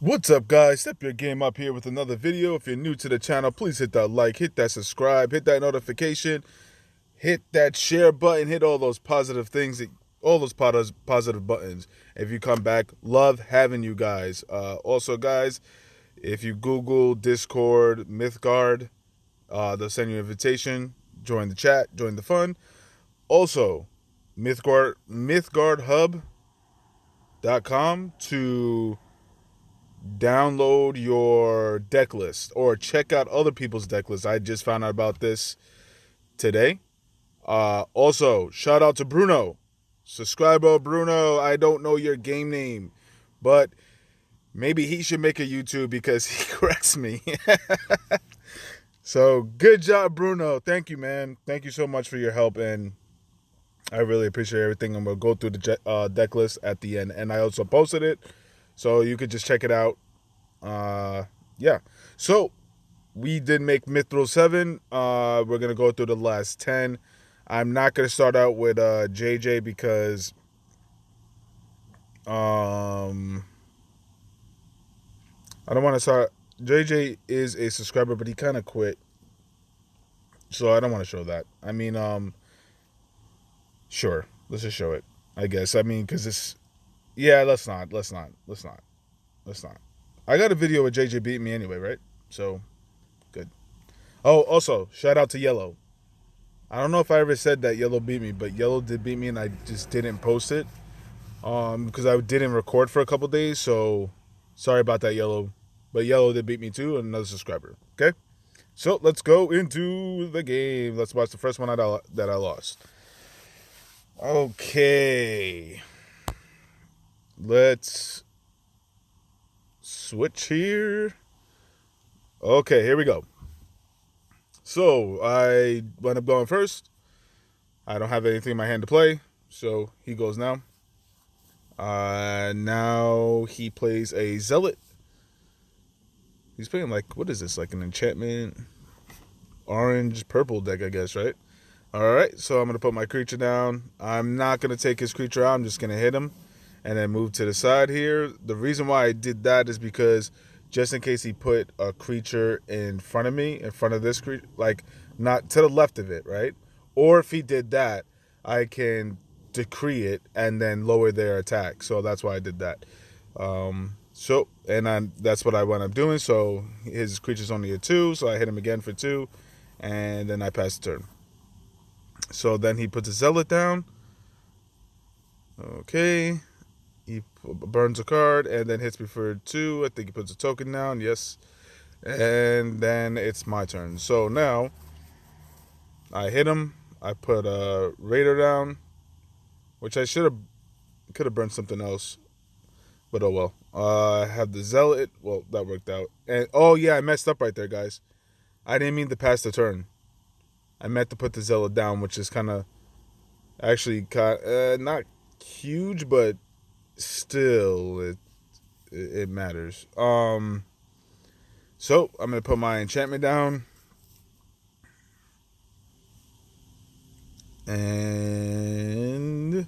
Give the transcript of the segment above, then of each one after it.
What's up, guys? Step your game up here with another video. If you're new to the channel, please hit that like, hit that subscribe, hit that notification, hit that share button, hit all those positive things, all those positive buttons. If you come back, love having you guys. Also, guys, if you Google Discord Mythgard, they'll send you an invitation. Join the chat, join the fun. Also, mythgardhub.com to download your deck list or check out other people's deck lists. I just found out about this today. Also, shout out to Bruno. Subscriber Bruno, I don't know your game name, but maybe he should make a YouTube because he corrects me. So good job, Bruno. Thank you, man. Thank you so much for your help, and I really appreciate everything. I'm going to go through the deck list at the end, and I also posted it, so you could just check it out. Yeah. So we did make Mithril 7. We're going to go through the last 10. I'm not going to start out with JJ because I don't want to start. JJ is a subscriber, but he kind of quit. So I don't want to show that. I mean, sure. Let's just show it, I guess. I mean, because it's, yeah, let's not. I got a video with JJ beating me anyway, right? So, good. Oh, also, shout out to Yellow. I don't know if I ever said that Yellow beat me, but Yellow did beat me, and I just didn't post it because I didn't record for a couple days. So sorry about that, Yellow. But Yellow did beat me too, another subscriber. Okay, so let's go into the game. Let's watch the first one that I lost. Okay, let's switch here. Okay, here we go. So I wound up going first. I don't have anything in my hand to play, so he goes now. Now he plays a zealot. He's playing like, what is this? Like an enchantment, orange, purple deck, I guess, right? All right, so I'm gonna put my creature down. I'm not gonna take his creature out. I'm just gonna hit him, and then move to the side here. The reason why I did that is because just in case he put a creature in front of me, in front of this creature, like not to the left of it, right? Or if he did that, I can decree it and then lower their attack. So that's why I did that. That's what I wound up doing. So his creature's only a 2, so I hit him again for 2, and then I pass the turn. So then he puts a zealot down. Okay. He burns a card and then hits me for 2. I think he puts a token down. Yes. And then it's my turn. So now I hit him. I put a raider down, which I could have burned something else, but oh well. I have the zealot. Well, that worked out. And oh yeah, I messed up right there, guys. I didn't mean to pass the turn. I meant to put the zealot down, which is kind of actually not huge, but still it matters. So I'm gonna put my enchantment down, and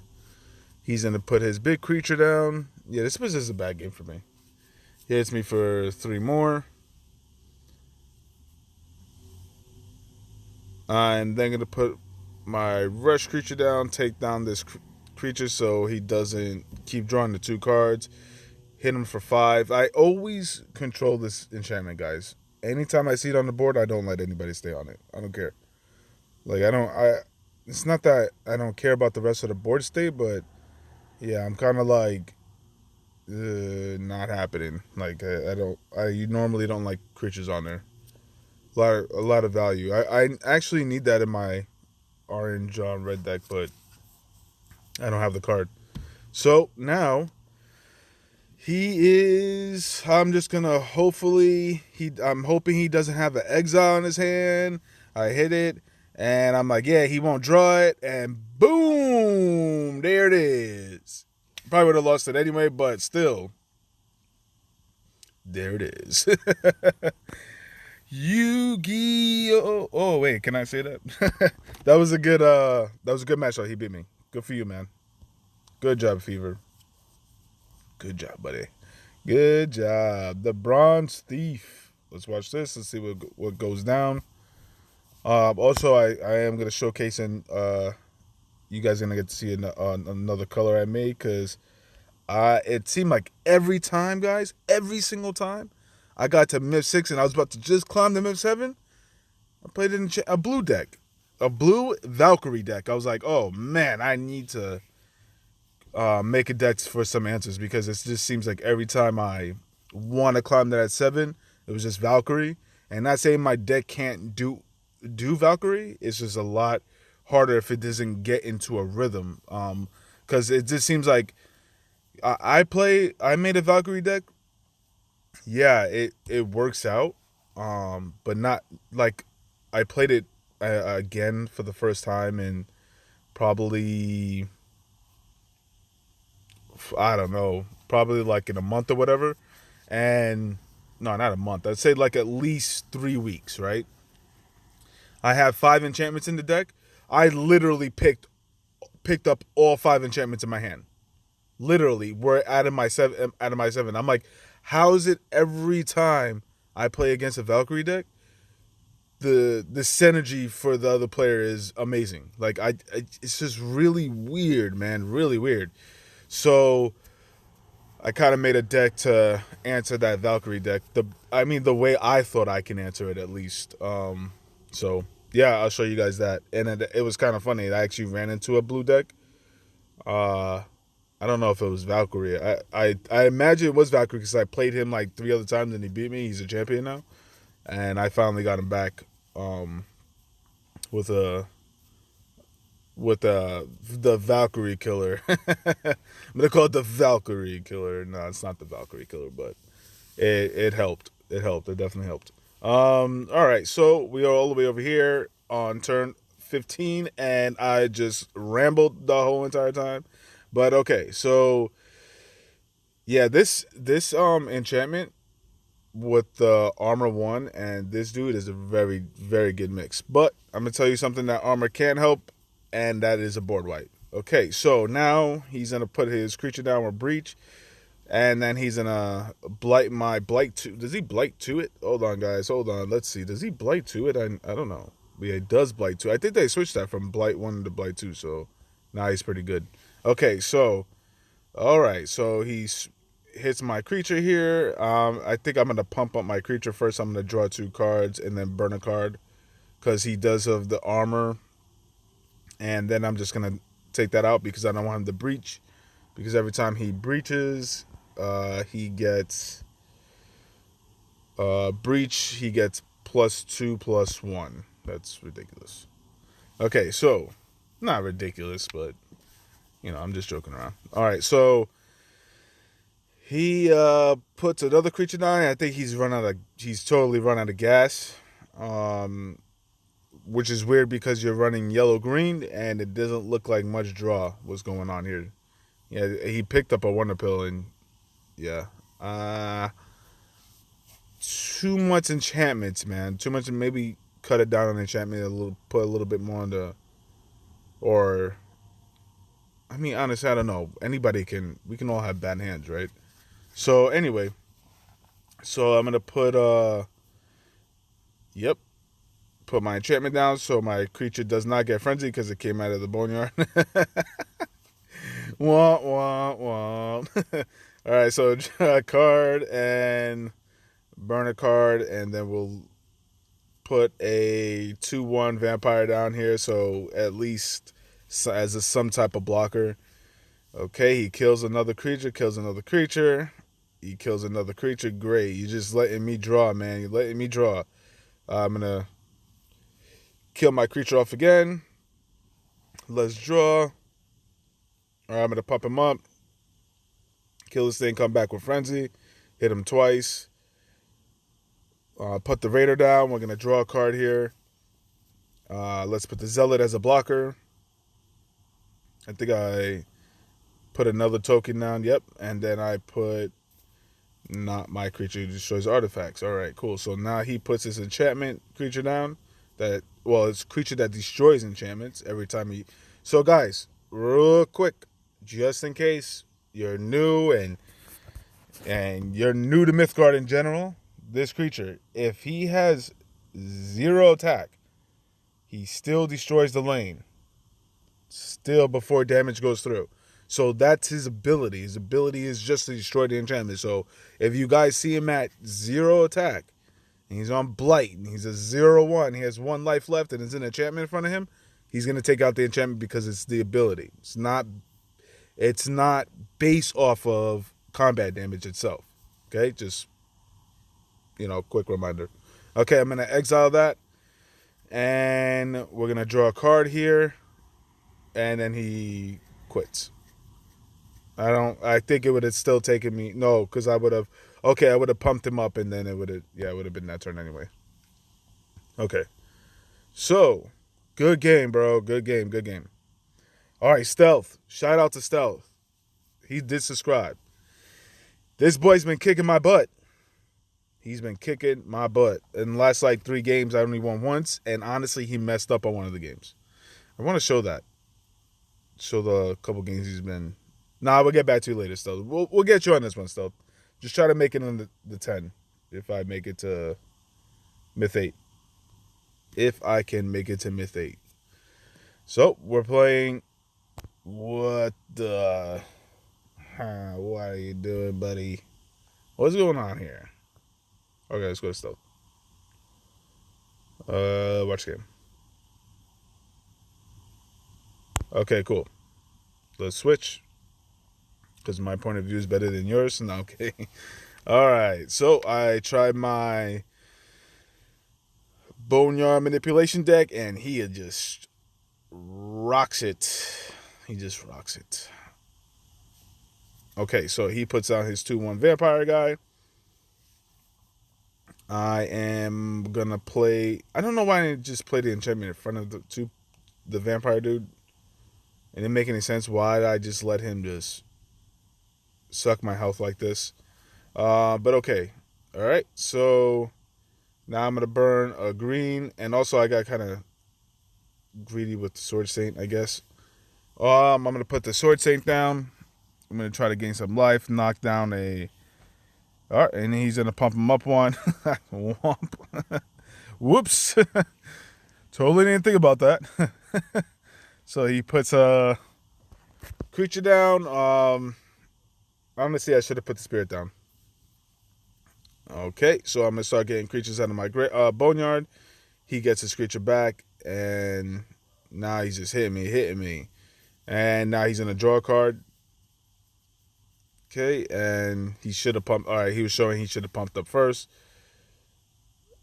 he's gonna put his big creature down. Yeah, this was just a bad game for me. He hits me for 3 more. I'm then gonna put my rush creature down, take down this creature so he doesn't keep drawing the 2 cards. Hit him for 5. I always control this enchantment, guys. Anytime I see it on the board, I don't let anybody stay on it. I don't care. Like it's not that I don't care about the rest of the board state, but yeah, I'm kind of like not happening. Like I normally don't like creatures on there. A lot of value. I actually need that in my orange red deck, but I don't have the card. So now I'm just gonna I'm hoping he doesn't have an exile in his hand. I hit it, and I'm like, yeah, he won't draw it, and boom, there it is. Probably would have lost it anyway, but still, there it is. Yu-Gi-Oh! Oh wait, can I say that? That was a good match. He beat me. Good for you, man. Good job, Fever. Good job, buddy. Good job. The Bronze Thief. Let's watch this. Let's see what goes down. Also, I am going to showcase, and you guys are going to get to see another color I made, because it seemed like every time, guys, every single time I got to Myth 6 and I was about to just climb to Myth 7, I played in a blue deck. A blue Valkyrie deck. I was like, oh man, I need to make a deck for some answers, because it just seems like every time I want to climb that at 7, it was just Valkyrie. And not saying my deck can't do Valkyrie, it's just a lot harder if it doesn't get into a rhythm. Because it just seems like I made a Valkyrie deck. Yeah, it works out, but not like I played it again for the first time in probably, I don't know, probably like in a month or whatever. And no, not a month. I'd say like at least 3 weeks, right? I have 5 enchantments in the deck. I literally picked up all 5 enchantments in my hand. Literally, we're out of my 7. Out of my 7, I'm like, how is it every time I play against a Valkyrie deck, the synergy for the other player is amazing. Like it's just really weird, man, really weird. So I kind of made a deck to answer that Valkyrie deck. The way I thought I can answer it, at least. So yeah, I'll show you guys that. And it was kind of funny. I actually ran into a blue deck. I don't know if it was Valkyrie. I imagine it was Valkyrie, because I played him like 3 other times and he beat me. He's a champion now, and I finally got him back with the Valkyrie killer. I'm gonna call it the Valkyrie killer. No, it's not the Valkyrie killer, but it helped. It helped. It definitely helped. All right, so we are all the way over here on turn 15, and I just rambled the whole entire time. But okay, so yeah, this enchantment with the armor 1 and this dude is a very, very good mix. But I'm gonna tell you something that armor can help, and that is a board wipe. Okay, so now he's gonna put his creature down with breach, and then he's gonna blight my blight 2. Does he blight to it? Hold on, guys, hold on. Let's see. Does he blight to it? I don't know. Yeah, he does blight 2. I think they switched that from blight 1 to blight 2, so now he's pretty good. Okay, so all right, so he's hits my creature here. I think I'm going to pump up my creature first. I'm going to draw 2 cards and then burn a card, because he does have the armor. And then I'm just going to take that out, because I don't want him to breach. Because every time he breaches, he gets breach. He gets +2/+1. That's ridiculous. Okay, so not ridiculous, but I'm just joking around. All right, so he puts another creature down. I think he's totally run out of gas, which is weird, because you're running yellow green and it doesn't look like much draw was going on here. Yeah, he picked up a wonder pill, and yeah, too much enchantments, man. Too much. Maybe cut it down on enchantment put a little bit more on the, or I mean, honestly, I don't know. We can all have bad hands, right? So anyway, so I'm gonna put put my enchantment down, so my creature does not get frenzied, because it came out of the boneyard. Wah wah wah. All right, so draw a card and burn a card, and then we'll put a 2/1 vampire down here, so at least as some type of blocker. Okay, he kills another creature, he kills another creature. Great. You're just letting me draw, man. You're letting me draw. I'm going to kill my creature off again. Let's draw. All right, I'm going to pump him up. Kill this thing, come back with Frenzy. Hit him twice. Put the Raider down. We're going to draw a card here. Let's put the Zealot as a blocker. I think I put another token down. Yep. And then I put... not my creature who destroys artifacts. All right, cool. So now he puts his enchantment creature down. It's creature that destroys enchantments every time he... So guys, real quick, just in case you're new and and you're new to Mythgard in general, this creature, if he has 0 attack, he still destroys the lane. Still before damage goes through. So that's his ability. His ability is just to destroy the enchantment. So if you guys see him at 0 attack, and he's on Blight, and he's a 0/1, he has 1 life left, and there's an enchantment in front of him, he's going to take out the enchantment because it's the ability. It's not based off of combat damage itself. Okay, just, quick reminder. Okay, I'm going to exile that, and we're going to draw a card here, and then he quits. I think it would have still taken me, no, because I would have pumped him up, and then it would have been that turn anyway. Okay. So, good game, bro. Good game. All right, Stealth. Shout out to Stealth. He did subscribe. This boy's been kicking my butt. He's been kicking my butt. In the last, 3 games, I only won once, and honestly, he messed up on one of the games. I want to show that. Show the couple games he's been... Nah, we'll get back to you later, Stealth. We'll get you on this one, Stealth. Just try to make it in the 10. If I make it to Myth 8. If I can make it to Myth 8. So, we're playing... What the... what are you doing, buddy? What's going on here? Okay, let's go to Stealth. Watch game. Okay, cool. Let's switch. Because my point of view is better than yours. No, okay. Alright, so I tried my Boneyard Manipulation deck, and he just rocks it. He just rocks it. Okay, so he puts out his 2/1 Vampire guy. I am going to play... I don't know why I didn't just play the enchantment in front of the Vampire dude. It didn't make any sense. Why did I just let him just suck my health like this? But okay. Alright, so now I'm going to burn a green. And also I got kind of greedy with the Sword Saint, I guess. I'm going to put the Sword Saint down. I'm going to try to gain some life. Knock down a... Alright, and he's going to pump him up one. Whomp. Whoops. Totally didn't think about that. So he puts a creature down. Honestly, I should have put the spirit down. Okay, so I'm going to start getting creatures out of my boneyard. He gets his creature back, and now he's just hitting me. And now he's going to draw a card. Okay, and he should have pumped. All right, he was showing he should have pumped up first.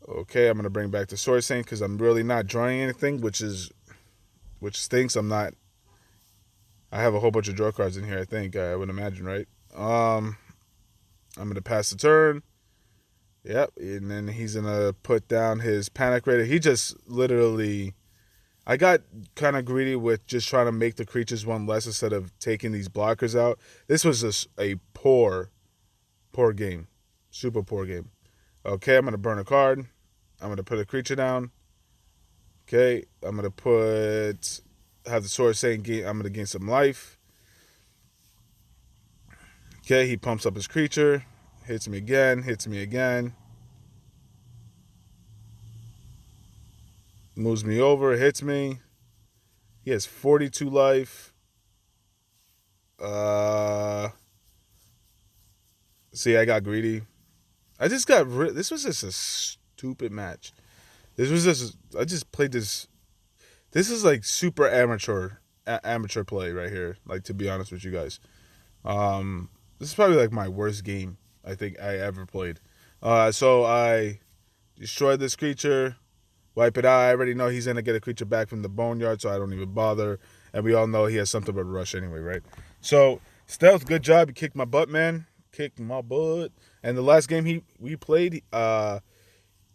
Okay, I'm going to bring back the Sword Saint because I'm really not drawing anything, which stinks. I have a whole bunch of draw cards in here, I think. I would imagine, right? I'm going to pass the turn. Yep, and then he's going to put down his Panic Raider. He just literally... I got kind of greedy with just trying to make the creatures one less instead of taking these blockers out. This was just a poor game. Super poor game. Okay, I'm going to burn a card. I'm going to put a creature down. Okay, I'm going to have the Sword Saint I'm going to gain some life. Okay, he pumps up his creature. Hits me again. Moves me over, hits me. He has 42 life. See, I got greedy. This was just a stupid match. I just played this. This is like super amateur play right here. Like, to be honest with you guys. This is probably like my worst game I think I ever played. So I destroyed this creature. Wipe it out. I already know he's going to get a creature back from the boneyard, so I don't even bother. And we all know he has something but rush anyway, right? So, Stealth, good job. You kicked my butt, man. Kicked my butt. And the last game we played, I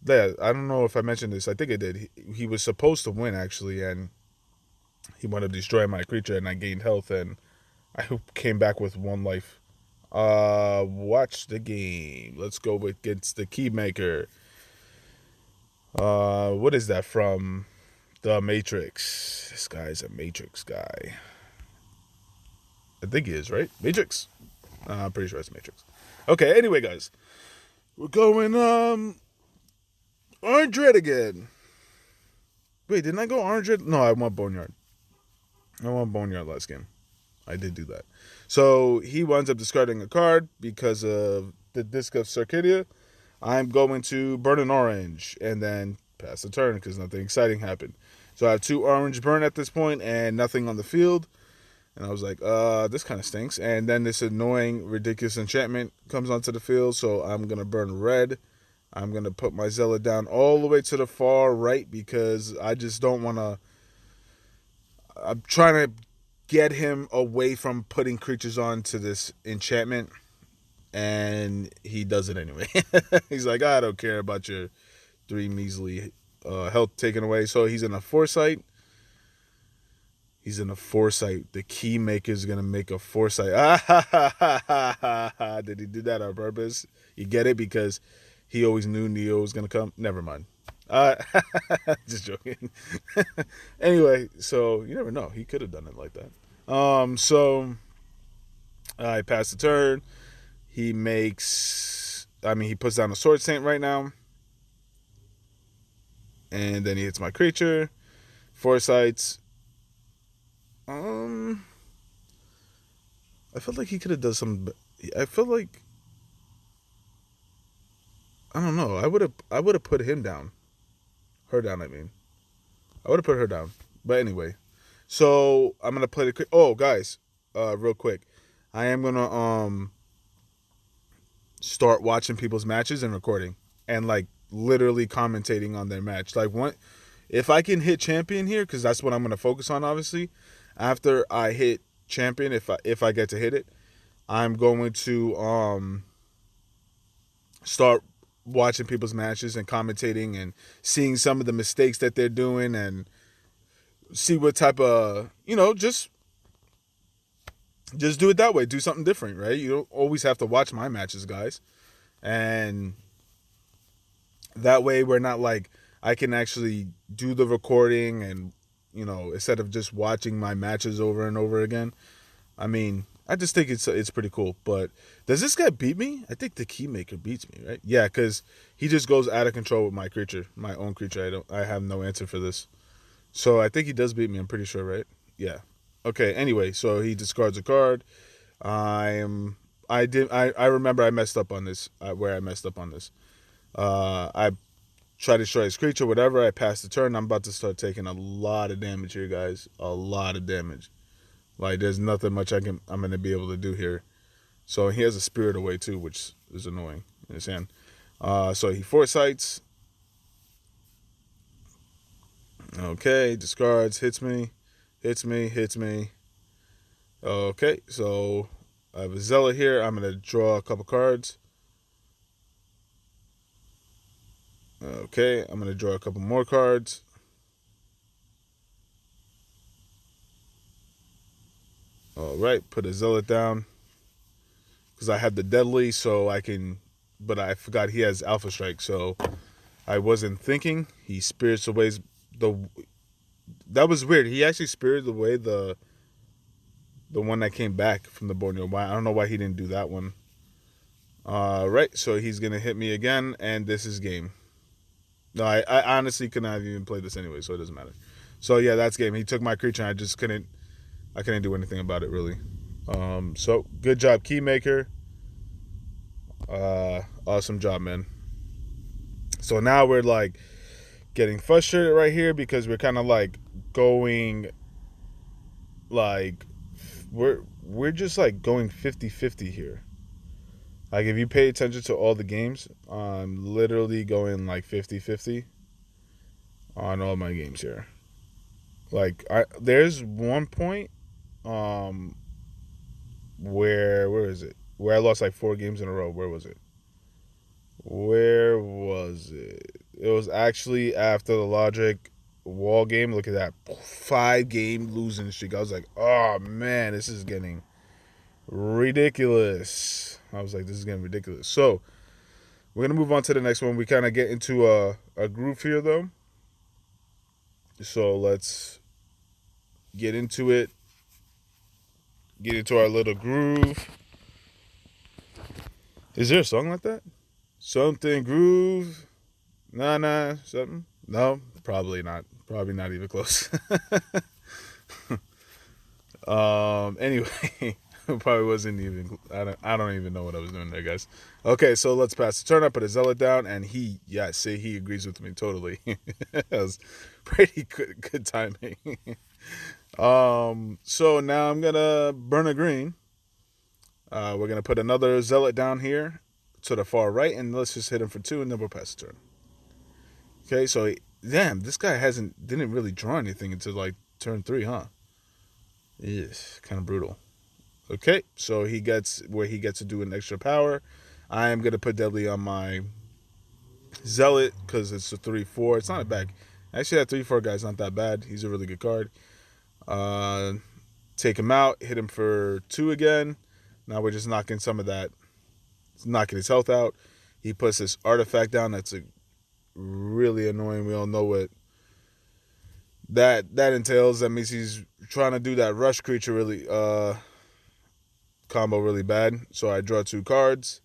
don't know if I mentioned this. I think I did. He was supposed to win, actually, and he wanted to destroy my creature, and I gained health, and I came back with 1 life. Watch the game. Let's go against the Keymaker. What is that from? The Matrix. This guy's a Matrix guy. I think he is, right? Matrix. I'm pretty sure it's Matrix. Okay, anyway, guys. We're going Orange Red again. Wait, didn't I go Orange Red? No, I went Boneyard. I won Boneyard last game. I did do that. So he winds up discarding a card because of the Disc of Circadia. I'm going to burn an orange and then pass the turn because nothing exciting happened. So I have 2 orange burn at this point and nothing on the field. And I was like, this kind of stinks. And then this annoying, ridiculous enchantment comes onto the field. So I'm going to burn red. I'm going to put my Zealot down all the way to the far right because I just don't want to. I'm trying to get him away from putting creatures onto this enchantment. And he does it anyway. He's like, I don't care about your 3 measly health taken away. So he's in a foresight. The key maker is gonna make a foresight. Did he do that on purpose? You get it because he always knew Neo was gonna come. Never mind. Just joking. Anyway, so you never know. He could have done it like that. So I pass the turn. He he puts down a Sword Saint right now. And then he hits my creature. Foresights. I felt like he could have done some. I feel like I don't know. I would have put him down. Her down, I mean. I would have put her down. But anyway. So I'm gonna play the guys, real quick. I am gonna start watching people's matches and recording. And like literally commentating on their match. Like if I can hit champion here, because that's what I'm gonna focus on, obviously. After I hit champion, if I get to hit it, I'm going to start watching people's matches and commentating and seeing some of the mistakes that they're doing and see what type of just do it that way. Do something different, right? You don't always have to watch my matches, guys, and that way we're not like I can actually do the recording and instead of just watching my matches over and over again. I mean, I just think it's pretty cool. But does this guy beat me? I think the Keymaker beats me, right? Yeah, because he just goes out of control with my creature, my own creature. I have no answer for this. So I think he does beat me. I'm pretty sure, right? Yeah. Okay. Anyway, so he discards a card. I remember I messed up on this. Where I messed up on this. I try to destroy his creature, whatever. I pass the turn. I'm about to start taking a lot of damage here, guys. A lot of damage. Like, there's nothing much I'm going to be able to do here. So he has a Spirit Away, too, which is annoying in his hand. So he foresights. Okay, discards, hits me. Okay, so I have a Zealot here. I'm going to draw a couple cards. Okay, I'm going to draw a couple more cards. All right, put a Zealot down. Because I had the Deadly, so I can... But I forgot he has Alpha Strike, so I wasn't thinking. He spirits away the... That was weird. He actually spirited away the one that came back from the Borneo. I don't know why he didn't do that one. Right, so he's going to hit me again, and this is game. No, I honestly could not have even played this anyway, so it doesn't matter. So yeah, that's game. He took my creature, and I couldn't do anything about it, really. So good job, Keymaker. Awesome job, man. So now we're like getting frustrated right here because we're kind of like going like we're just like going 50-50 here. Like, if you pay attention to all the games, I'm literally going like 50-50 on all my games here. Like, there's one point where is it? Where I lost like 4 games in a row. Where was it? It was actually after the Logic Wall game. Look at that. 5-game losing streak. I was like, oh man, this is getting ridiculous. I was like, this is getting ridiculous. So we're gonna move on to the next one. We kind of get into a groove here, though. So let's get into it. Get into our little groove. Is there a song like that? Something groove, nah, something? No, probably not. Probably not even close. Anyway, probably wasn't even. I don't even know what I was doing there, guys. Okay, so let's pass the turn. I put a zealot down, and he agrees with me totally. That was pretty good timing. So now I'm gonna burn a green. We're gonna put another zealot down here to the far right, and let's just hit him for 2, and then we'll pass the turn. Okay, so damn, this guy didn't really draw anything until like turn 3, huh? Yes, kind of brutal. Okay, so he gets to do an extra power. I am gonna put deadly on my zealot because it's a 3/4. It's not a bad. Actually, that 3/4 guy's not that bad. He's a really good card. Uh, Take him out, hit him for 2 again. Now we're just knocking some of that, knocking his health out. He puts this artifact down. That's really annoying. We all know what that entails. That means he's trying to do that rush creature really combo really bad. So I draw 2 cards,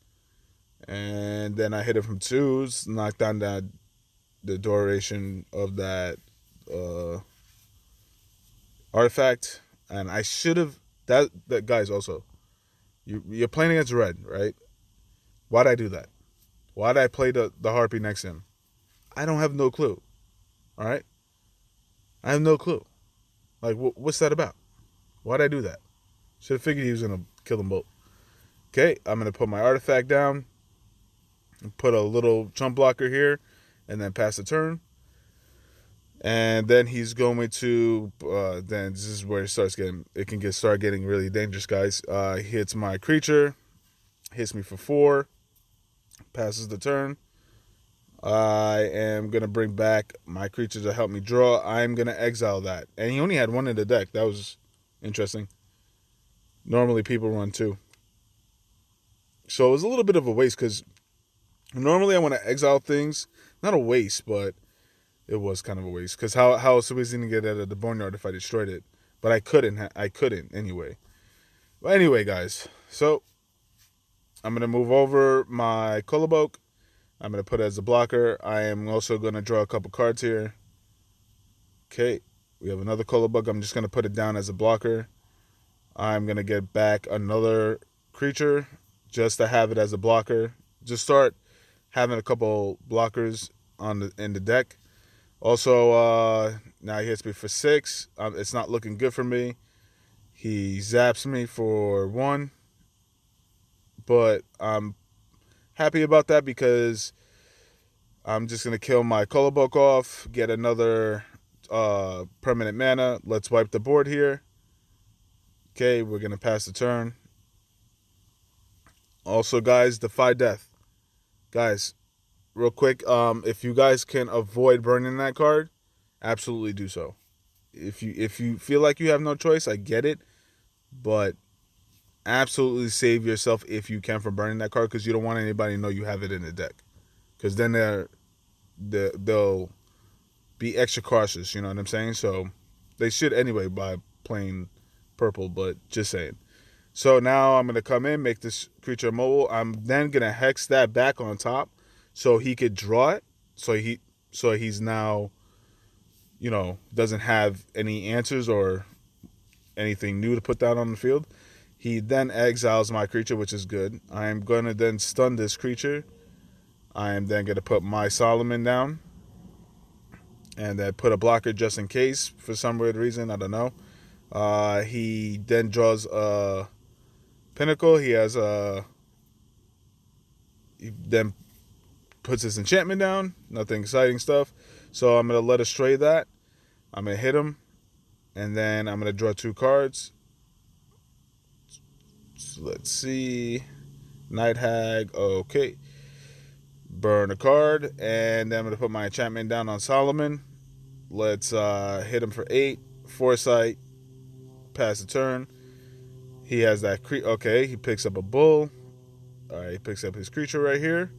and then I hit it from 2s, knock down the duration of that artifact. And I should have that guys also. You're playing against red, right? Why'd I do that? Why'd I play the harpy next to him? I don't have no clue. All right, I have no clue. Like, what's that about? Why'd I do that? Should have figured he was gonna kill them both. Okay, I'm gonna put my artifact down, and put a little chump blocker here, and then pass the turn. And then he's going to. Then this is where it can start getting really dangerous, guys. He hits my creature, hits me for 4, passes the turn. I am gonna bring back my creature to help me draw. I'm gonna exile that, and he only had 1 in the deck. That was interesting. Normally people run 2, so it was a little bit of a waste because normally I want to exile things. Not a waste, but it was kind of a waste because how else was he gonna get out of the boneyard if I destroyed it? But I couldn't. I couldn't anyway. But anyway, guys. So I'm gonna move over my Kolobok. I'm gonna put it as a blocker. I am also gonna draw a couple cards here. Okay, we have another Kolobok. I'm just gonna put it down as a blocker. I'm gonna get back another creature just to have it as a blocker. Just start having a couple blockers in the deck. Also, now he hits me for 6. It's not looking good for me. He zaps me for 1, but I'm happy about that because I'm just gonna kill my Kolobok off, get another permanent mana. Let's wipe the board here. Okay, we're gonna pass the turn. Also, guys, defy death. Guys, real quick, if you guys can avoid burning that card, absolutely do so. If you feel like you have no choice, I get it, but absolutely save yourself if you can from burning that card because you don't want anybody to know you have it in the deck. Because then they'll be extra cautious. You know what I'm saying? So they should anyway by playing purple. But just saying. So now I'm gonna come in, make this creature mobile. I'm then gonna hex that back on top, so he could draw it. So he's now, doesn't have any answers or anything new to put down on the field. He then exiles my creature, which is good. I am gonna then stun this creature. I am then gonna put my Solomon down, and then put a blocker just in case for some weird reason. I don't know. He then draws a Pinnacle. He then puts his enchantment down. Nothing exciting stuff. So I'm gonna let us stray that. I'm gonna hit him, and then I'm gonna draw 2 cards. So let's see. Night Hag. Okay. Burn a card, and then I'm gonna put my enchantment down on Solomon. Let's hit him for 8. Foresight. Pass the turn. He has that okay, he picks up a bull. Alright, he picks up his creature right here.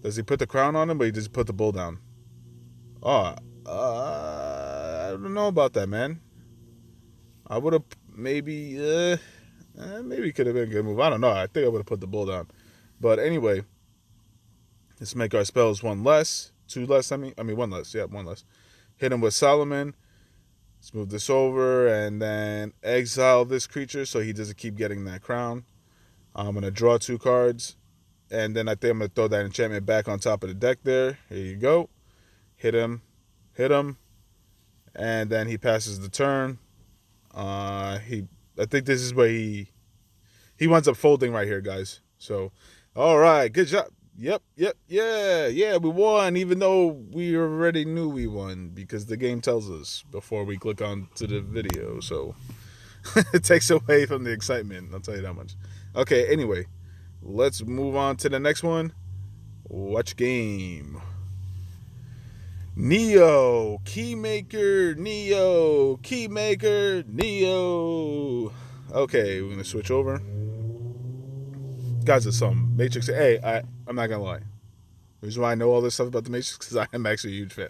Does he put the crown on him, but he just put the bull down? Oh, I don't know about that, man. I would have maybe could have been a good move. I don't know. I think I would have put the bull down. But anyway, let's make our spells one less. Two less, I mean one less. Yeah, one less. Hit him with Solomon. Let's move this over and then exile this creature so he doesn't keep getting that crown. I'm going to draw 2 cards. And then I think I'm going to throw that enchantment back on top of the deck there. Here you go. Hit him. Hit him. And then he passes the turn. I think this is where he winds up folding right here, guys. So, all right. Good job. Yep. Yeah, we won, even though we already knew we won because the game tells us before we click on to the video. So, it takes away from the excitement. I'll tell you that much. Okay, anyway. Let's move on to the next one. Watch game. Neo. Keymaker. Neo. Keymaker. Neo. Okay, we're going to switch over. Guys, it's some Matrix. Hey, I'm not going to lie. The reason why I know all this stuff about the Matrix is because I am actually a huge fan.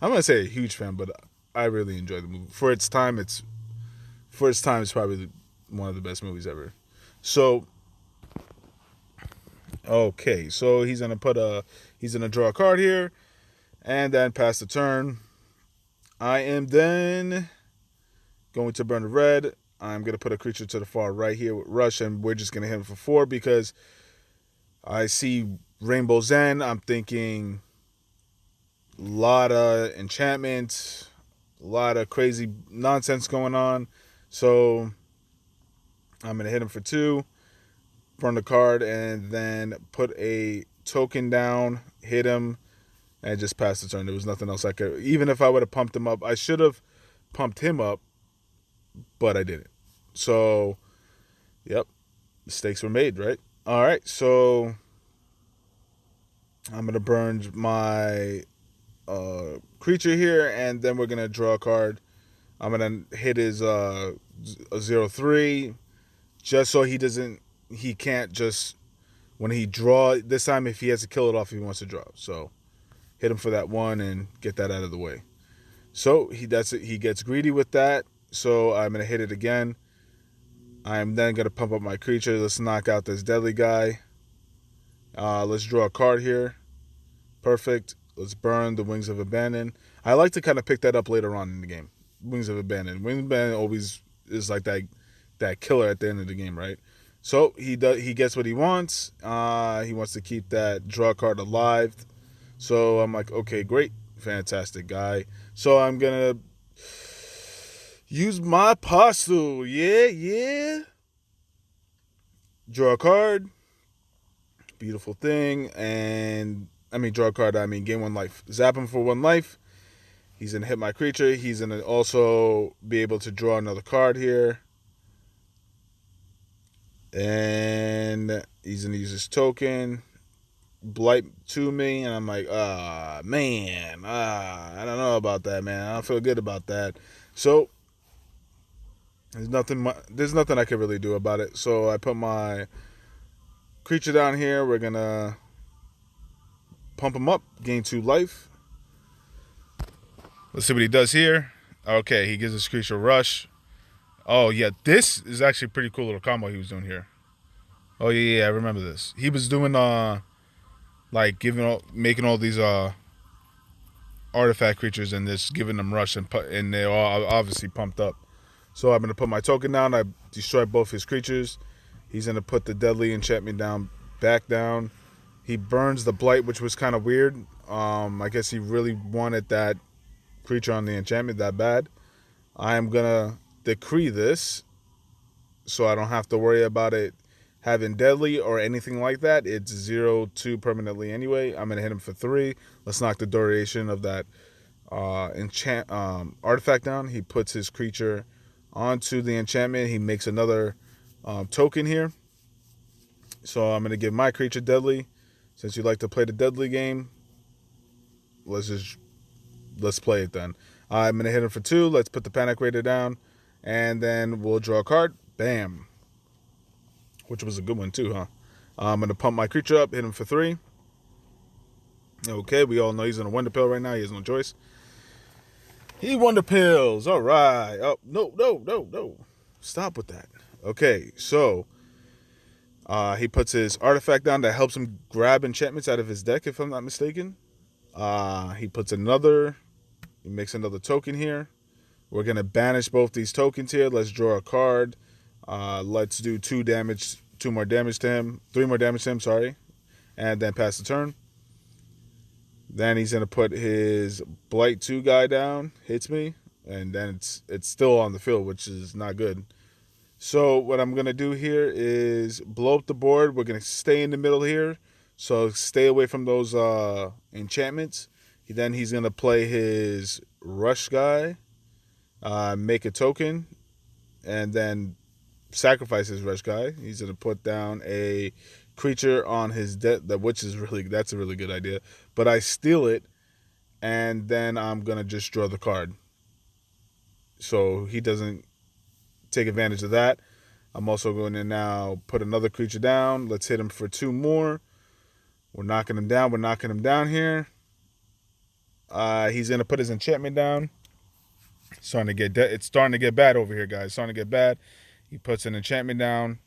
I'm going to say a huge fan, but I really enjoy the movie. For its time, it's probably one of the best movies ever. So, okay, so he's gonna draw a card here, and then pass the turn. I am then going to burn the red. I'm gonna put a creature to the far right here with Rush, and we're just gonna hit him for 4 because I see Rainbow Zen. I'm thinking a lot of enchantment, a lot of crazy nonsense going on. So I'm gonna hit him for 2. Burn the card, and then put a token down, hit him, and just pass the turn. There was nothing else I could. Even if I would have pumped him up, I should have pumped him up, but I didn't. So, yep, mistakes were made, right? All right, so I'm going to burn my creature here, and then we're going to draw a card. I'm going to hit his 0/3 just so he can't just, when he draw this time, if he has to kill it off, he wants to draw. So hit him for that 1 and get that out of the way. So he gets greedy with that. So I'm going to hit it again. I'm then going to pump up my creature. Let's knock out this deadly guy. Let's draw a card here. Perfect. Let's burn the Wings of Abandon. I like to kind of pick that up later on in the game. Wings of Abandon. Wings of Abandon always is like that killer at the end of the game, right? So he gets what he wants. He wants to keep that draw card alive. So I'm like, okay, great, fantastic guy. So I'm gonna use my apostle. Yeah. Draw a card. Beautiful thing. And draw a card. Gain 1 life. Zap him for 1 life. He's gonna hit my creature. He's gonna also be able to draw another card here. And he's going to use his token, blight to me, and I'm like, I don't know about that, man. I don't feel good about that. So, there's nothing I can really do about it. So, I put my creature down here. We're going to pump him up, gain 2 life. Let's see what he does here. Okay, he gives his creature Rush. Oh, yeah, this is actually a pretty cool little combo he was doing here. Oh, yeah, I remember this. He was doing, making all these artifact creatures and just giving them Rush, and they're all obviously pumped up. So I'm going to put my token down. I destroy both his creatures. He's going to put the deadly enchantment back down. He burns the blight, which was kind of weird. I guess he really wanted that creature on the enchantment that bad. I am going to decree this so I don't have to worry about it having deadly or anything like that. It's 0/2 permanently anyway. I'm going to hit him for 3. Let's knock the duration of that artifact down. He puts his creature onto the enchantment. He makes another token here. So I'm going to give my creature deadly. Since you like to play the deadly game, let's play it then. I'm going to hit him for 2. Let's put the panic raider down. And then we'll draw a card. Bam. Which was a good one too, huh? I'm going to pump my creature up, hit him for 3. Okay, we all know he's in a Wonder Pill right now. He has no choice. He Wonder Pills. All right. Oh, no. Stop with that. Okay, so He puts his artifact down that helps him grab enchantments out of his deck, if I'm not mistaken. He puts another. He makes another token here. We're gonna banish both these tokens here. Let's draw a card. Let's do 2 damage, 2 more damage to him, 3 more damage to him. Sorry, and then pass the turn. Then he's gonna put his Blight 2 guy down. Hits me, and then it's still on the field, which is not good. So what I'm gonna do here is blow up the board. We're gonna stay in the middle here, so stay away from those enchantments. Then he's gonna play his rush guy, make a token, and then sacrifice his rush guy. He's gonna put down a creature on his deck, which is that's a really good idea. But I steal it, and then I'm gonna just draw the card, so he doesn't take advantage of that. I'm also going to now put another creature down. Let's hit him for 2 more. We're knocking him down. We're knocking him down here. He's going to put his enchantment down. It's starting to get bad over here, guys. It's starting to get bad. He puts an enchantment down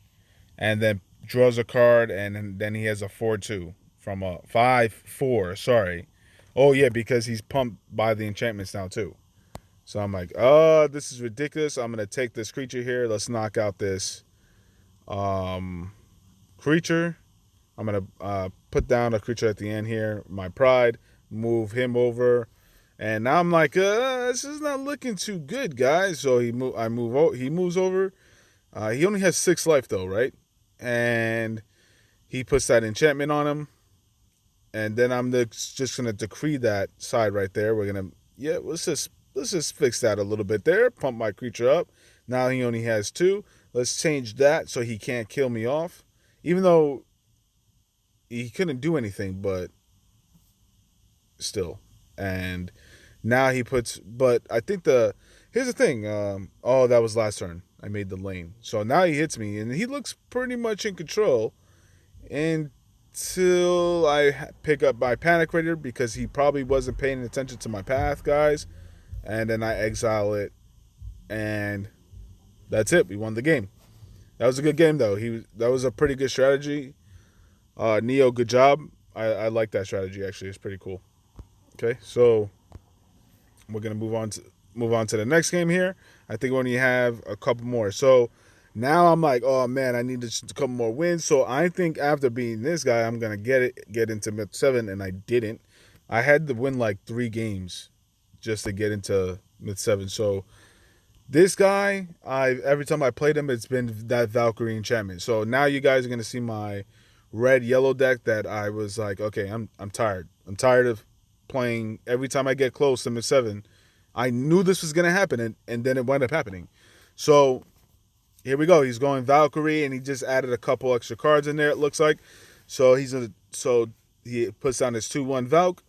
and then draws a card, and then he has a 4/2 from a 5/4. Sorry. Oh, yeah, because he's pumped by the enchantments now, too. So I'm like, oh, this is ridiculous. I'm going to take this creature here. Let's knock out this creature. I'm going to put down a creature at the end here. My pride. Move him over. And now I'm like, this is not looking too good, guys. So he moves over. He only has 6 life, though, right? And he puts that enchantment on him. And then I'm just going to decree that side right there. We're going to, let's just fix that a little bit there. Pump my creature up. Now he only has 2. Let's change that so he can't kill me off. Even though he couldn't do anything, but still. And now he puts, but I think here's the thing. That was last turn. I made the lane. So now he hits me, and he looks pretty much in control until I pick up my Panic Raider, because he probably wasn't paying attention to my path, guys. And then I exile it, and that's it. We won the game. That was a good game, though. That was a pretty good strategy. Neo, good job. I like that strategy, actually. It's pretty cool. Okay, so we're gonna move on to the next game here. I think we only have a couple more. So now I'm like, oh man, I need just a couple more wins. So I think after beating this guy, I'm gonna get into Myth 7, and I didn't. I had to win like 3 games just to get into Myth 7. So this guy, every time I played him, it's been that Valkyrie enchantment. So now you guys are gonna see my red-yellow deck that I was like, okay, I'm tired. I'm tired of playing every time I get close to Myth 7. I knew this was gonna happen, and then it wound up happening. So here we go. He's going Valkyrie, and he just added a couple extra cards in there, it looks like. So he puts down his 2/1 Valk.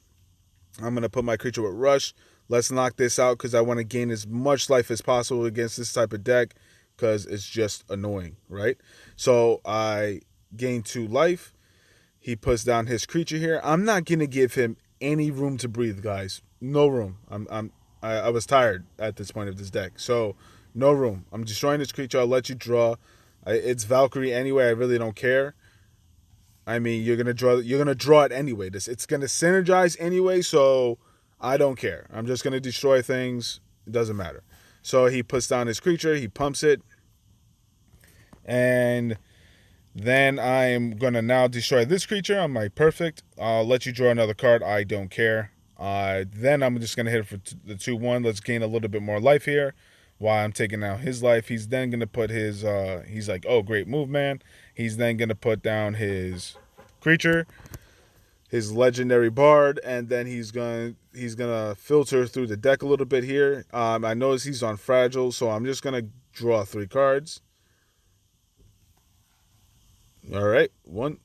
I'm gonna put my creature with Rush. Let's knock this out, because I want to gain as much life as possible against this type of deck, because it's just annoying, right? So I gain 2 life. He puts down his creature here. I'm not gonna give him any room to breathe, guys. No room. I was tired at this point of this deck, so no room. I'm destroying this creature. I'll let you draw. It's Valkyrie anyway. I really don't care. I mean, you're gonna draw it anyway. It's gonna synergize anyway, so I don't care. I'm just gonna destroy things. It doesn't matter. So he puts down his creature. He pumps it, and then I'm gonna now destroy this creature. I'm like, perfect. I'll let you draw another card. I don't care. Then I'm just gonna hit it for the 2/1. Let's gain a little bit more life here, while I'm taking out his life. He's then gonna put his. He's like, oh, great move, man. He's then gonna put down his creature, his legendary bard, and then he's gonna filter through the deck a little bit here. I notice he's on fragile, so I'm just gonna draw 3 cards. All right, 1,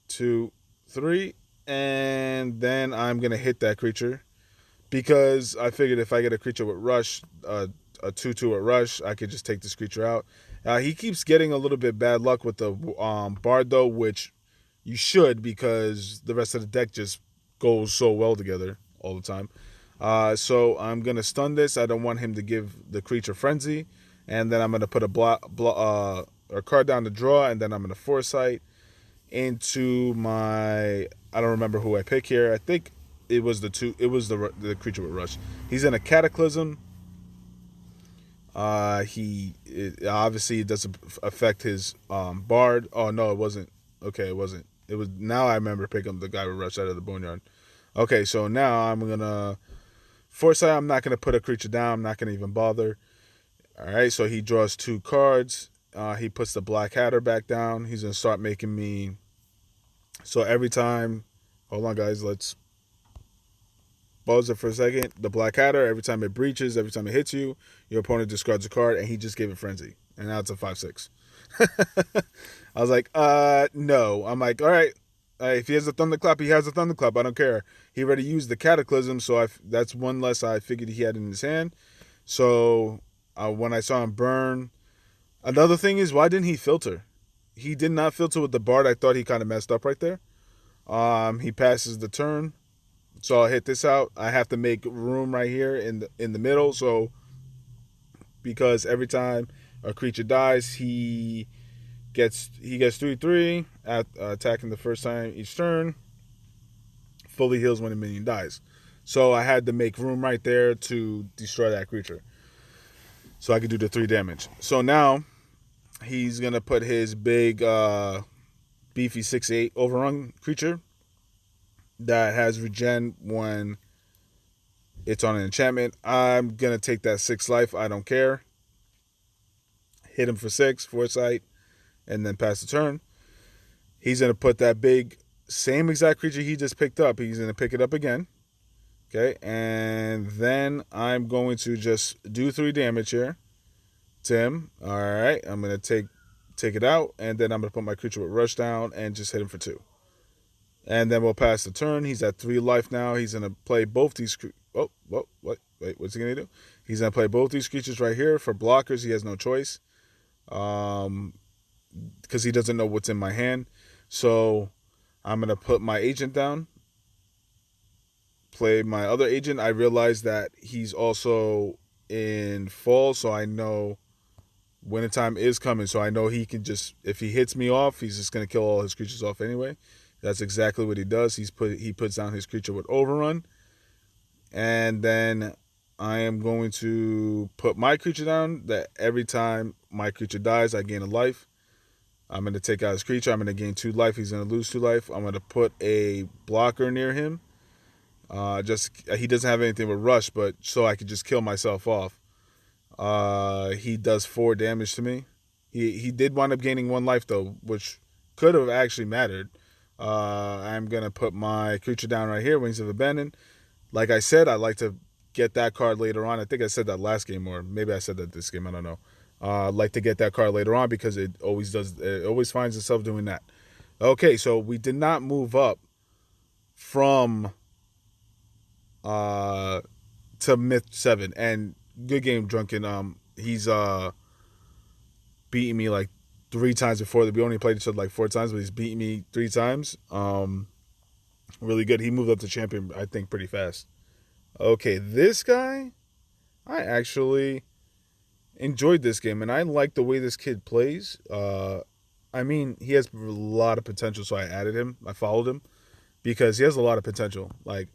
2, 3, and then I'm gonna hit that creature, because I figured if I get a creature with Rush, a 2/2 with Rush, I could just take this creature out. He keeps getting a little bit bad luck with the Bard, though, which you should, because the rest of the deck just goes so well together all the time. So I'm gonna stun this. I don't want him to give the creature Frenzy, and then I'm gonna put a card down to draw, and then I'm gonna Foresight. into my. I don't remember who I pick here. I think it was the two. It was the creature with rush. He's in a cataclysm. Obviously it doesn't affect his bard. Oh no, it wasn't. Okay, it wasn't. It was now I remember picking the guy with rush out of the boneyard. Okay, so now I'm gonna foresight. I'm not gonna put a creature down. I'm not gonna even bother. All right, so he draws 2 cards. He puts the Black Hatter back down. He's gonna start making me. So every time, hold on, guys. Let's pause it for a second. The Black Hatter. Every time it breaches, every time it hits you, your opponent discards a card, and he just gave it frenzy, and now it's a 5/6. I was like, no. I'm like, all right. If he has a thunderclap, he has a thunderclap. I don't care. He already used the cataclysm, so that's one less I figured he had in his hand. So when I saw him burn, another thing is, why didn't he filter? He did not filter with the bard. I thought he kind of messed up right there. He passes the turn, so I'll hit this out. I have to make room right here in the middle. So because every time a creature dies, he gets 3/3 at attacking the first time each turn. Fully heals when a minion dies. So I had to make room right there to destroy that creature, so I could do the 3 damage. So now he's gonna put his big beefy 6/8 overrun creature that has regen when it's on an enchantment. I'm gonna take that 6 life. I don't care. Hit him for 6 foresight, and then pass the turn. He's gonna put that big same exact creature he just picked up. He's gonna pick it up again. Okay, and then I'm going to just do 3 damage here to him. All right, I'm gonna take it out, and then I'm gonna put my creature with rush down and just hit him for 2. And then we'll pass the turn. He's at 3 life now. He's gonna play both these. What? Wait, what's he gonna do? He's gonna play both these creatures right here for blockers. He has no choice, because he doesn't know what's in my hand. So I'm gonna put my agent down. Play my other agent. I realize that he's also in fall, so I know wintertime is coming. So I know he can just, if he hits me off, he's just gonna kill all his creatures off anyway. That's exactly what he does. He puts down his creature with overrun, and then I am going to put my creature down. That every time my creature dies, I gain a life. I'm going to take out his creature. I'm going to gain 2 life. He's going to lose 2 life. I'm going to put a blocker near him. He doesn't have anything with rush, but so I could just kill myself off. He does 4 damage to me. He did wind up gaining 1 life though, which could have actually mattered. I'm going to put my creature down right here, Wings of Abandon. Like I said, I like to get that card later on. I think I said that last game, or maybe I said that this game. I don't know. Like to get that card later on because it always does. It always finds itself doing that. Okay, so we did not move up from to Myth 7, and good game, Drunken. He's beating me like 3 times before. We only played each other like 4 times, but he's beating me 3 times. Really good. He moved up to champion, I think, pretty fast. Okay, this guy, I actually enjoyed this game, and I like the way this kid plays. I mean, he has a lot of potential, so I added him. I followed him because he has a lot of potential. Like,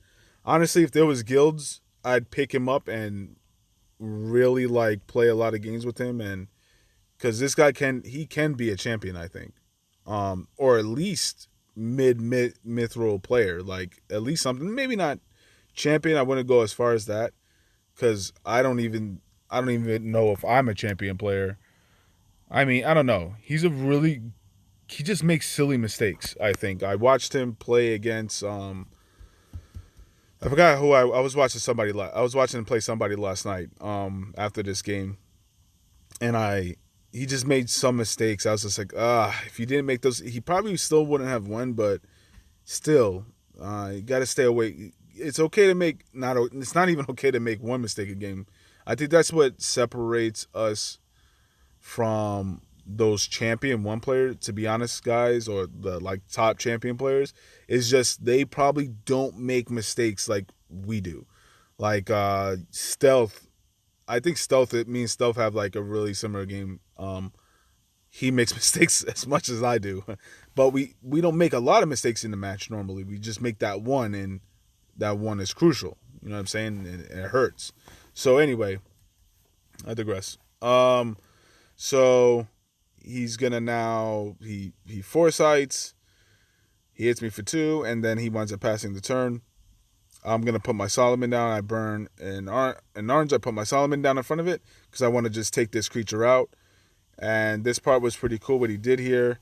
honestly, if there was guilds, I'd pick him up and really like play a lot of games with him, and because this guy can be a champion, I think, or at least mithril player, like at least something. Maybe not champion. I wouldn't go as far as that because I don't even know if I'm a champion player. I mean, I don't know. He just makes silly mistakes, I think. I watched him play against I forgot who I was watching I was watching him play somebody last night after this game, and he just made some mistakes. I was just like, if he didn't make those, he probably still wouldn't have won, but still, you got to stay away. It's okay to make it's not even okay to make one mistake a game. I think that's what separates us from those champion 1 players, to be honest, guys, or the like top champion players, is just they probably don't make mistakes like we do. Like stealth, I think stealth, it means stealth have like a really similar game. he makes mistakes as much as I do. But we don't make a lot of mistakes in the match normally. We just make that one, and that one is crucial. You know what I'm saying? And it hurts. So anyway, I digress. So he's gonna now he foresights. He hits me for 2, and then he winds up passing the turn. I'm gonna put my Solomon down. I burn an orange. I put my Solomon down in front of it because I want to just take this creature out. And this part was pretty cool. What he did here,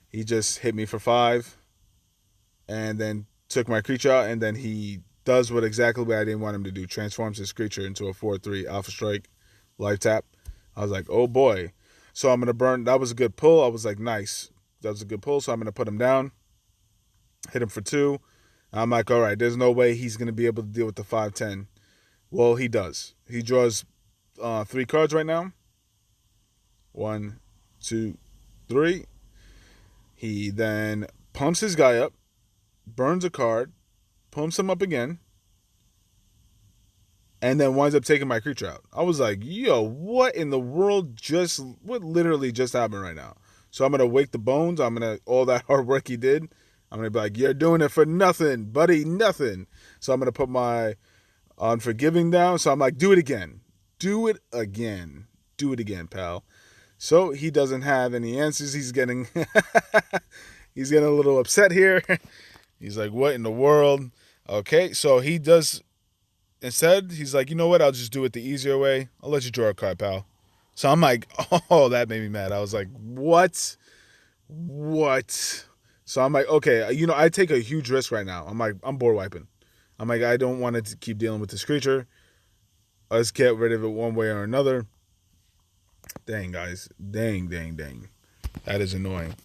he just hit me for 5, and then took my creature out. And then he does exactly what I didn't want him to do. Transforms his creature into a 4/3 Alpha Strike, life tap. I was like, oh boy. So I'm gonna burn. That was a good pull. I was like, nice. That was a good pull. So I'm gonna put him down. Hit him for 2. I'm like, all right, there's no way he's going to be able to deal with the 5/10. Well, he does. He draws 3 cards right now. 1, 2, 3. He then pumps his guy up, burns a card, pumps him up again, and then winds up taking my creature out. I was like, yo, what in the world what literally just happened right now? So I'm going to wake the bones. All that hard work he did, I'm going to be like, you're doing it for nothing, buddy, nothing. So I'm going to put my Unforgiving down. So I'm like, do it again. Do it again. Do it again, pal. So he doesn't have any answers. He's getting he's getting a little upset here. He's like, what in the world? Okay, so he does, instead, he's like, you know what? I'll just do it the easier way. I'll let you draw a card, pal. So I'm like, oh, that made me mad. I was like, what? What? So I'm like, okay, I take a huge risk right now. I'm like, I'm board wiping. I'm like, I don't want to keep dealing with this creature. Let's get rid of it one way or another. Dang, guys. Dang. That is annoying.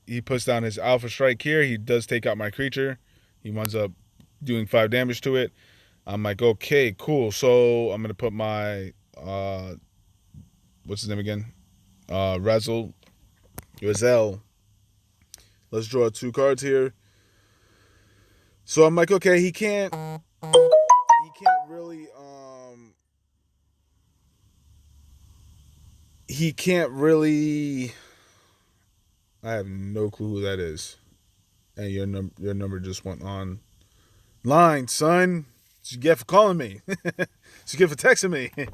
He puts down his Alpha Strike here. He does take out my creature. He winds up doing 5 damage to it. I'm like, okay, cool. So I'm going to put my, what's his name again? Razel. Let's draw 2 cards here. So I'm like, okay, he can't really, I have no clue who that is. And your number just went on line, son. What you get for calling me. What you get for texting me. If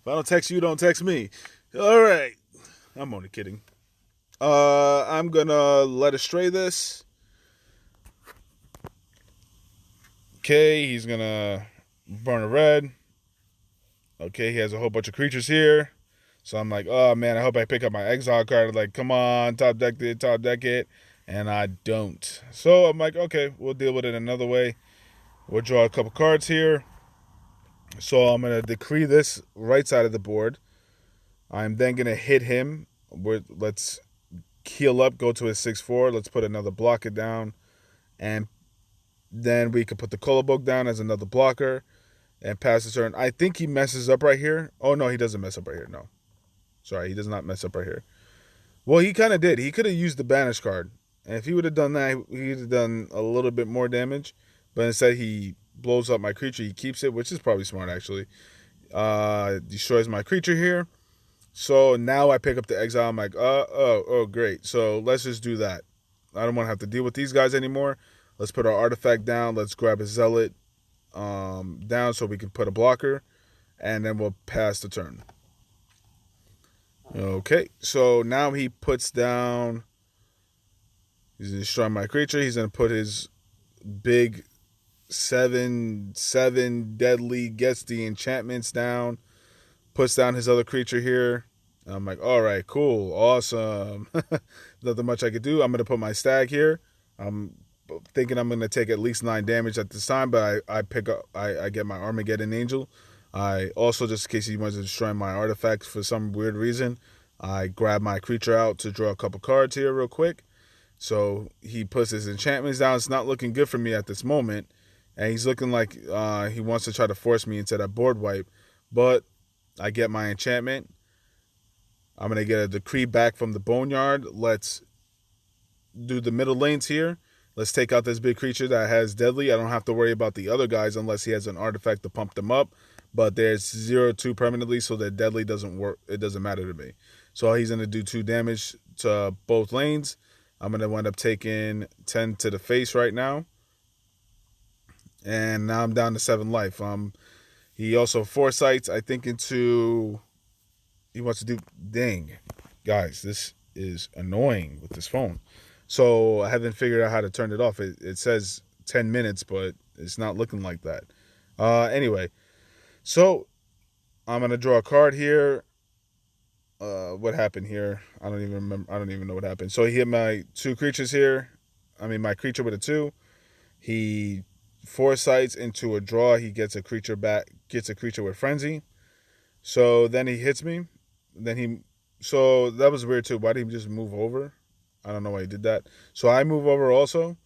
I don't text you, don't text me. All right. I'm only kidding. I'm gonna let Astray this. Okay, he's gonna burn a red. Okay, he has a whole bunch of creatures here. So I'm like, oh man, I hope I pick up my exile card. Like, come on, top deck it. And I don't. So I'm like, okay, we'll deal with it another way. We'll draw a couple cards here. So I'm gonna decree this right side of the board. I'm then gonna hit him. Let's heal up, go to his 6/4. Let's put another blocker down. And then we could put the Color Book down as another blocker and pass the turn. I think he messes up right here. Oh, no, he doesn't mess up right here. No. Sorry, he does not mess up right here. Well, he kind of did. He could have used the Banish card. And if he would have done that, he would have done a little bit more damage. But instead, he blows up my creature. He keeps it, which is probably smart, actually. Destroys my creature here. So now I pick up the exile. I'm like, oh, great. So let's just do that. I don't want to have to deal with these guys anymore. Let's put our artifact down. Let's grab a zealot down so we can put a blocker. And then we'll pass the turn. Okay, so now he puts down, he's going to destroy my creature. He's going to put his big 7/7 deadly, gets the enchantments down, puts down his other creature here. I'm like, all right, cool, awesome. Nothing much I could do. I'm going to put my stag here. I'm thinking I'm going to take at least 9 damage at this time, but I get my Armageddon Angel. I also, just in case he wants to destroy my artifacts for some weird reason, I grab my creature out to draw a couple cards here real quick. So he puts his enchantments down. It's not looking good for me at this moment. And he's looking like he wants to try to force me into that board wipe. But I get my enchantment. I'm going to get a decree back from the Boneyard. Let's do the middle lanes here. Let's take out this big creature that has deadly. I don't have to worry about the other guys unless he has an artifact to pump them up. But there's 0/2 permanently, so that deadly doesn't work. It doesn't matter to me. So he's going to do 2 damage to both lanes. I'm going to wind up taking 10 to the face right now. And now I'm down to 7 life. He also foresights, I think, into... He wants to do... Dang. Guys, this is annoying with this phone. So I haven't figured out how to turn it off. It says 10 minutes, but it's not looking like that. Anyway, so I'm going to draw a card here. What happened here? I don't even remember. I don't even know what happened. So he hit my 2 creatures here. I mean, my creature with a 2. He foresights into a draw. He gets a creature back. Gets a creature with frenzy. So then he hits me. So that was weird too. Why did he just move over? I don't know why he did that. So I move over also.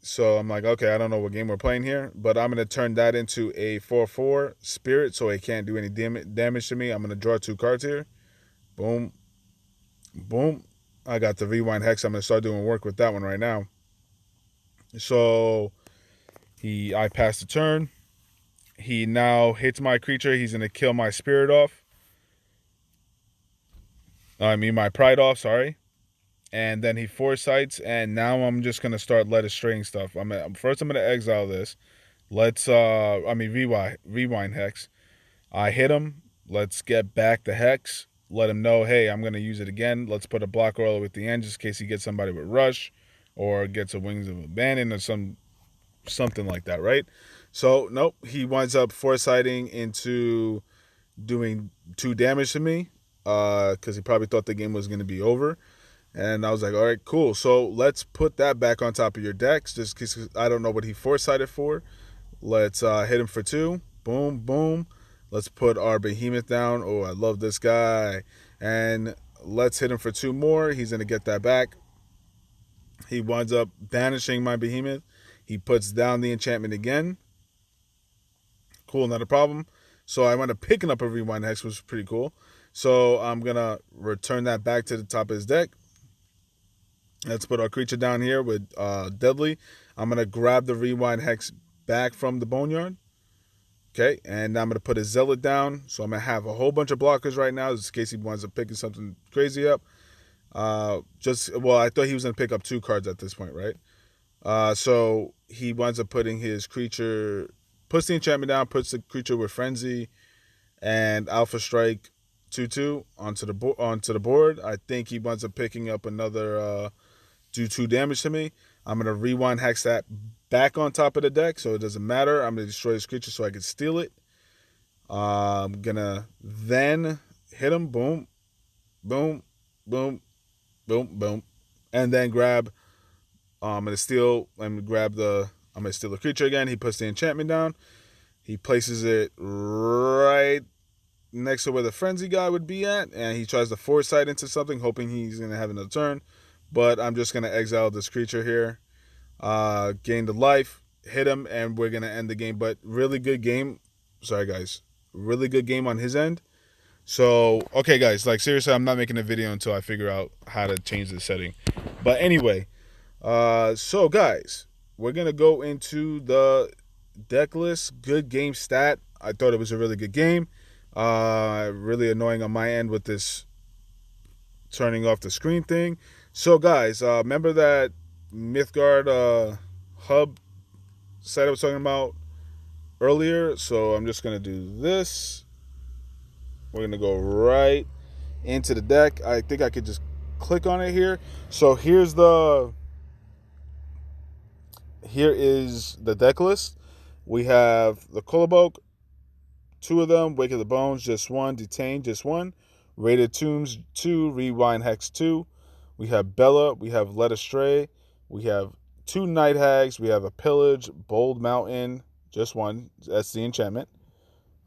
So I'm like, okay, I don't know what game we're playing here, but I'm going to turn that into a 4/4 spirit so it can't do any damage to me. I'm going to draw 2 cards here. Boom. Boom. I got the Rewind Hex. I'm going to start doing work with that one right now. So I pass the turn. He now hits my creature. He's going to kill my spirit off. I mean, my pride off, sorry. And then he foresights, and now I'm just going to start letter straying stuff. First I'm going to exile this. Rewind Hex. I hit him. Let's get back the Hex. Let him know, hey, I'm going to use it again. Let's put a blocker all at the end just in case he gets somebody with Rush or gets a Wings of Abandon or something like that, right? So, nope. He winds up foresighting into doing 2 damage to me because he probably thought the game was going to be over. And I was like, all right, cool. So let's put that back on top of your decks just because I don't know what he foresighted for. Let's hit him for 2. Boom, boom. Let's put our Behemoth down. Oh, I love this guy. And let's hit him for 2 more. He's going to get that back. He winds up banishing my Behemoth. He puts down the enchantment again. Cool, not a problem. So I wound up picking up a Rewind Hex, which was pretty cool. So I'm going to return that back to the top of his deck. Let's put our creature down here with Deadly. I'm going to grab the Rewind Hex back from the Boneyard. Okay, and I'm going to put a Zealot down. So I'm going to have a whole bunch of blockers right now just in case he winds up picking something crazy up. I thought he was going to pick up 2 cards at this point, right? So he winds up putting his creature, puts the enchantment down, puts the creature with Frenzy and Alpha Strike 2/2 onto the board. I think he winds up picking up another do 2 damage to me. I'm going to Rewind Hex that back on top of the deck, so it doesn't matter. I'm going to destroy this creature so I can steal it. I'm going to then hit him. Boom, boom, boom, boom, boom. And then grab, I'm going to steal the creature again. He puts the enchantment down. He places it right next to where the Frenzy guy would be at, and he tries to foresight into something, hoping he's going to have another turn. But I'm just going to exile this creature here. Gain the life, hit him, and we're going to end the game. But really good game. Sorry, guys. Really good game on his end. So, okay, guys. Like, seriously, I'm not making a video until I figure out how to change the setting. But anyway, so, guys, we're going to go into the deck list. Good game stat. I thought it was a really good game. Really annoying on my end with this turning off the screen thing. So, guys, remember that Mythgard hub site I was talking about earlier? So I'm just going to do this. We're going to go right into the deck. I think I could just click on it here. So here is the deck list. We have the Kolobok, 2 of them. Wake of the Bones, just 1. Detain, just 1. Rated Tombs, 2. Rewind Hex, 2. We have Bella. We have Led Astray. We have 2 Night Hags. We have a Pillage, Bold Mountain, just 1. That's the enchantment.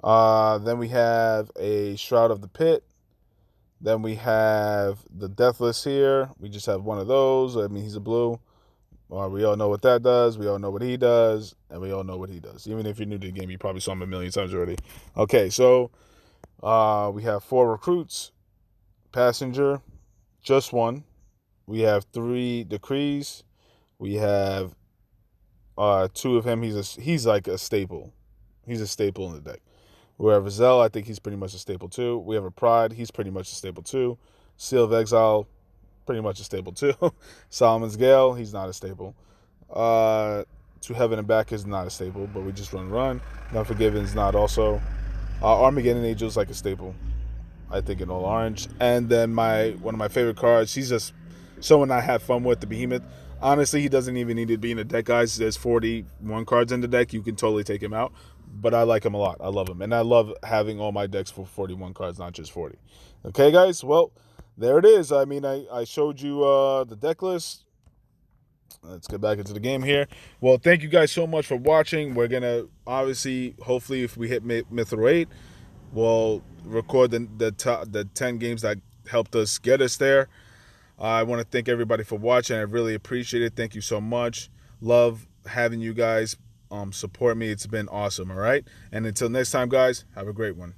Then we have a Shroud of the Pit. Then we have the Deathless here. We just have 1 of those. I mean, he's a blue. We all know what that does. We all know what he does. And we all know what he does. Even if you're new to the game, you probably saw him a million times already. Okay, so we have 4 Recruits. Passenger, just 1. We have 3 Decrees. We have 2 of him. He's like a staple. He's a staple in the deck. We have a Zell, I think he's pretty much a staple too. We have a Pride, he's pretty much a staple too. Seal of Exile, pretty much a staple too. Solomon's Gale, he's not a staple. To Heaven and Back is not a staple, but we just run. Unforgiven is not also. Armageddon Angel is like a staple, I think, in all orange. And then one of my favorite cards, he's just someone I have fun with, the Behemoth. Honestly, he doesn't even need to be in the deck, guys. There's 41 cards in the deck. You can totally take him out. But I like him a lot. I love him. And I love having all my decks for 41 cards, not just 40. Okay, guys? Well, there it is. I mean, I showed you the deck list. Let's get back into the game here. Well, thank you guys so much for watching. We're going to, obviously, hopefully, if we hit Mythgard 8, we'll record the 10 games that helped us get us there. I want to thank everybody for watching. I really appreciate it. Thank you so much. Love having you guys support me. It's been awesome, all right? And until next time, guys, have a great one.